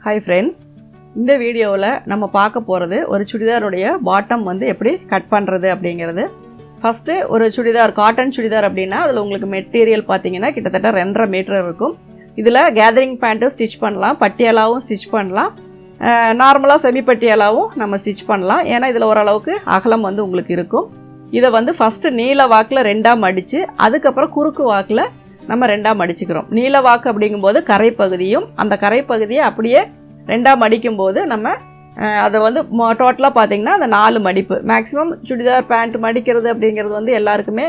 Hi friends, இந்த வீடியோவில் நம்ம பார்க்க போகிறது ஒரு சுடிதாருடைய பாட்டம் வந்து எப்படி கட் பண்ணுறது அப்படிங்கிறது. ஃபஸ்ட்டு ஒரு சுடிதார் காட்டன் சுடிதார் அப்படின்னா அதில் உங்களுக்கு மெட்டீரியல் பார்த்தீங்கன்னா கிட்டத்தட்ட 2.5 மீட்டர் இருக்கும். இதில் கேதரிங் பேண்ட்டு ஸ்டிச் பண்ணலாம், பட்டியாலாவும் ஸ்டிச் பண்ணலாம், நார்மலாக செமி பட்டியாலாவும் நம்ம ஸ்டிச் பண்ணலாம். ஏன்னா இதில் ஓரளவுக்கு அகலம் வந்து உங்களுக்கு இருக்கும். இதை வந்து ஃபஸ்ட்டு நீல வாக்கில் 2ஆக மடித்து அதுக்கப்புறம் குறுக்கு வாக்கில் நம்ம 2ஆக மடிச்சுக்கிறோம். நீல வாக்கு அப்படிங்கும்போது கரை பகுதியும் அந்த கரை பகுதியை அப்படியே 2ஆக மடிக்கும்போது நம்ம அதை வந்து டோட்டலாக பார்த்திங்கன்னா அந்த 4 மடிப்பு மேக்ஸிமம் சுடிதார் பேண்ட் மடிக்கிறது அப்படிங்கிறது வந்து எல்லாருக்குமே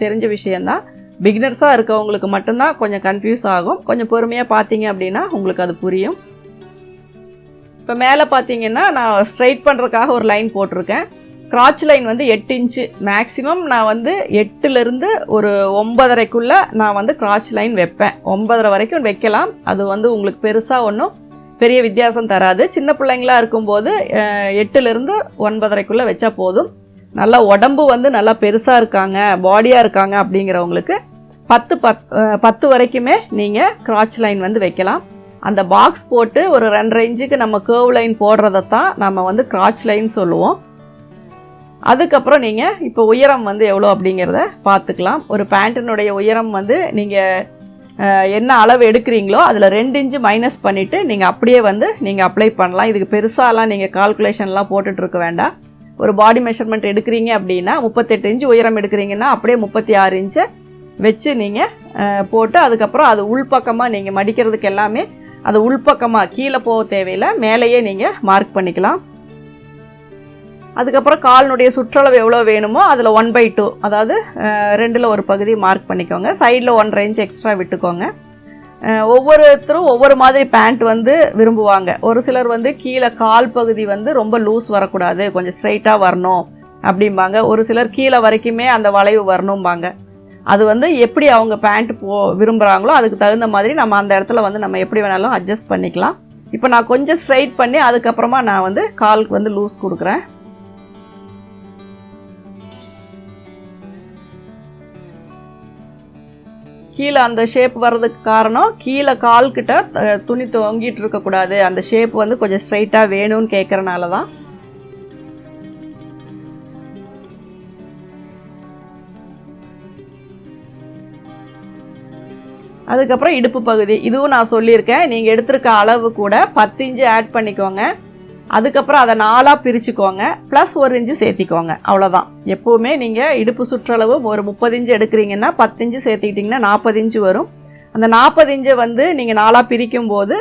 தெரிஞ்ச விஷயந்தான். பிகினர்ஸாக இருக்கவங்களுக்கு மட்டும்தான் கொஞ்சம் கன்ஃபியூஸ் ஆகும். கொஞ்சம் பொறுமையாக பார்த்தீங்க அப்படின்னா உங்களுக்கு அது புரியும். இப்போ மேலே பார்த்தீங்கன்னா நான் ஸ்ட்ரைட் பண்ணுறதுக்காக ஒரு லைன் போட்டிருக்கேன். கிராச் லைன் வந்து 8 இன்ச்சு மேக்ஸிமம் நான் வந்து 8லேருந்து ஒரு 9.5க்குள்ளே நான் வந்து கிராச் லைன் வைப்பேன். 9.5 வரைக்கும் வைக்கலாம். அது வந்து உங்களுக்கு பெருசாக ஒன்றும் பெரிய வித்தியாசம் தராது. சின்ன பிள்ளைங்களாக இருக்கும்போது 8லேருந்து 9.5க்குள்ளே வச்சா போதும். நல்லா உடம்பு வந்து நல்லா பெருசாக இருக்காங்க, பாடியாக இருக்காங்க அப்படிங்கிறவங்களுக்கு 10 வரைக்குமே நீங்கள் கிராச் லைன் வந்து வைக்கலாம். அந்த பாக்ஸ் போட்டு ஒரு 2.5 இன்ச்சுக்கு நம்ம கேர்வ் லைன் போடுறதைத்தான் நம்ம வந்து கிராச் லைன் சொல்லுவோம். அதுக்கப்புறம் நீங்கள் இப்போ உயரம் வந்து எவ்வளோ அப்படிங்கிறத பார்த்துக்கலாம். ஒரு பேண்ட்டினுடைய உயரம் வந்து நீங்கள் என்ன அளவு எடுக்கிறீங்களோ அதில் 2 இன்ச்சு மைனஸ் பண்ணிவிட்டு நீங்கள் அப்படியே வந்து நீங்கள் அப்ளை பண்ணலாம். இதுக்கு பெருசாலாம் நீங்கள் கால்குலேஷன்லாம் போட்டுட்ருக்க வேண்டாம். ஒரு பாடி மெஷர்மெண்ட் எடுக்கிறீங்க அப்படின்னா 38 இன்ச்சு உயரம் எடுக்கிறீங்கன்னா அப்படியே 36 இன்ச்சை வச்சு நீங்கள் போட்டு அதுக்கப்புறம் அது உள்பக்கமாக நீங்கள் மடிக்கிறதுக்கு எல்லாமே அது உள்பக்கமாக கீழே போக தேவையில்லை, மேலேயே நீங்கள் மார்க் பண்ணிக்கலாம். அதுக்கப்புறம் காலினுடைய சுற்றளவு எவ்வளோ வேணுமோ அதில் 1/2 அதாவது 2ல் ஒரு பகுதி மார்க் பண்ணிக்கோங்க. சைடில் 1.5 இன்ச் எக்ஸ்ட்ரா விட்டுக்கோங்க. ஒவ்வொருத்தரும் ஒவ்வொரு மாதிரி பேண்ட் வந்து விரும்புவாங்க. ஒரு சிலர் வந்து கீழே கால் பகுதி வந்து ரொம்ப லூஸ் வரக்கூடாது, கொஞ்சம் ஸ்ட்ரைட்டாக வரணும் அப்படிம்பாங்க. ஒரு சிலர் கீழே வரைக்குமே அந்த வளைவு வரணும்பாங்க. அது வந்து எப்படி அவங்க பேண்ட் விரும்புகிறாங்களோ அதுக்கு தகுந்த மாதிரி நம்ம அந்த இடத்துல வந்து நம்ம எப்படி வேணாலும் அட்ஜஸ்ட் பண்ணிக்கலாம். இப்போ நான் கொஞ்சம் ஸ்ட்ரைட் பண்ணி அதுக்கப்புறமா நான் வந்து காலுக்கு வந்து லூஸ் கொடுக்குறேன். கீழே அந்த ஷேப் வர்றதுக்கு காரணம் கீழே கால்கிட்ட துணி தொங்கிட்டு இருக்கக்கூடாது, அந்த ஷேப் வந்து கொஞ்சம் ஸ்ட்ரைட்டாக வேணும்னு கேட்குறனால தான். அதுக்கப்புறம் இடுப்பு பகுதி இதுவும் நான் சொல்லியிருக்கேன். நீங்கள் எடுத்திருக்க அளவு கூட 10 இன்ச்சு ஆட் பண்ணிக்கோங்க. அதுக்கப்புறம் அதை 4ஆக பிரிச்சுக்கோங்க, ப்ளஸ் 1 இன்ச்சு சேர்த்திக்கோங்க. அவ்வளோதான். எப்போவுமே நீங்கள் இடுப்பு சுற்றளவு ஒரு 30 இன்ச்சு எடுக்கிறீங்கன்னா 10 இன்ச்சு சேர்த்திக்கிட்டிங்கன்னா 40 இன்ச்சு வரும். அந்த 40 இன்ச்சை வந்து நீங்கள் 4ஆக பிரிக்கும்போது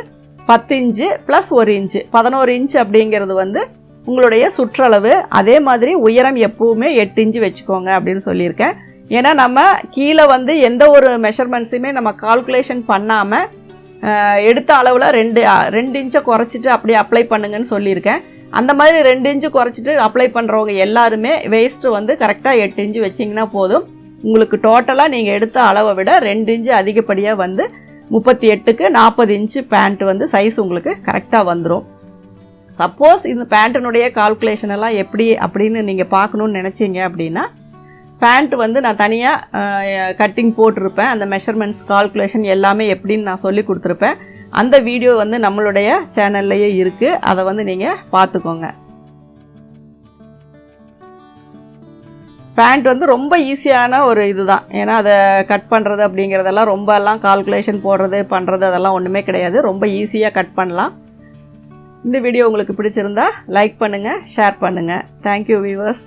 10 இன்ச்சு ப்ளஸ் 1 இன்ச்சு 11 இன்ச்சு அப்படிங்கிறது வந்து உங்களுடைய சுற்றளவு. அதே மாதிரி உயரம் எப்போவுமே 8 இன்ச்சு வச்சுக்கோங்க அப்படின்னு சொல்லியிருக்கேன். ஏன்னா நம்ம கீழே வந்து எந்த ஒரு மெஷர்மெண்ட்ஸுமே நம்ம கால்குலேஷன் பண்ணாமல் எடுத்த அளவில் 2 இன்ச்சை குறைச்சிட்டு அப்படியே அப்ளை பண்ணுங்கன்னு சொல்லியிருக்கேன். அந்த மாதிரி 2 இன்ச்சு குறைச்சிட்டு அப்ளை பண்ணுறவங்க எல்லாருமே வேஸ்ட்டு வந்து கரெக்டாக 8 இன்ச்சு வச்சிங்கன்னா போதும். உங்களுக்கு டோட்டலாக நீங்கள் எடுத்த அளவை விட 2 இன்ச்சு அதிகப்படியாக வந்து 38க்கு 40 இன்ச்சு பேண்ட் வந்து சைஸ் உங்களுக்கு கரெக்டாக வந்துடும். சப்போஸ் இந்த பேண்ட்டினுடைய கால்குலேஷன் எல்லாம் எப்படி அப்படின்னு நீங்கள் பார்க்கணுன்னு நினச்சிங்க அப்படின்னா பேண்ட் வந்து நான் தனியாக கட்டிங் போட்டிருப்பேன். அந்த மெஷர்மெண்ட்ஸ் கால்குலேஷன் எல்லாமே எப்படின்னு நான் சொல்லி கொடுத்துருப்பேன். அந்த வீடியோ வந்து நம்மளுடைய சேனல்லையே இருக்குது, அதை வந்து நீங்கள் பார்த்துக்கோங்க. பேண்ட் வந்து ரொம்ப ஈஸியான ஒரு இதுதான். ஏன்னா அதை கட் பண்ணுறது அப்படிங்கிறதெல்லாம் ரொம்பலாம் கால்குலேஷன் போடுறது பண்ணுறது அதெல்லாம் ஒன்றுமே கிடையாது. ரொம்ப ஈஸியாக கட் பண்ணலாம். இந்த வீடியோ உங்களுக்கு பிடிச்சிருந்தா லைக் பண்ணுங்கள், ஷேர் பண்ணுங்கள். Thank you viewers.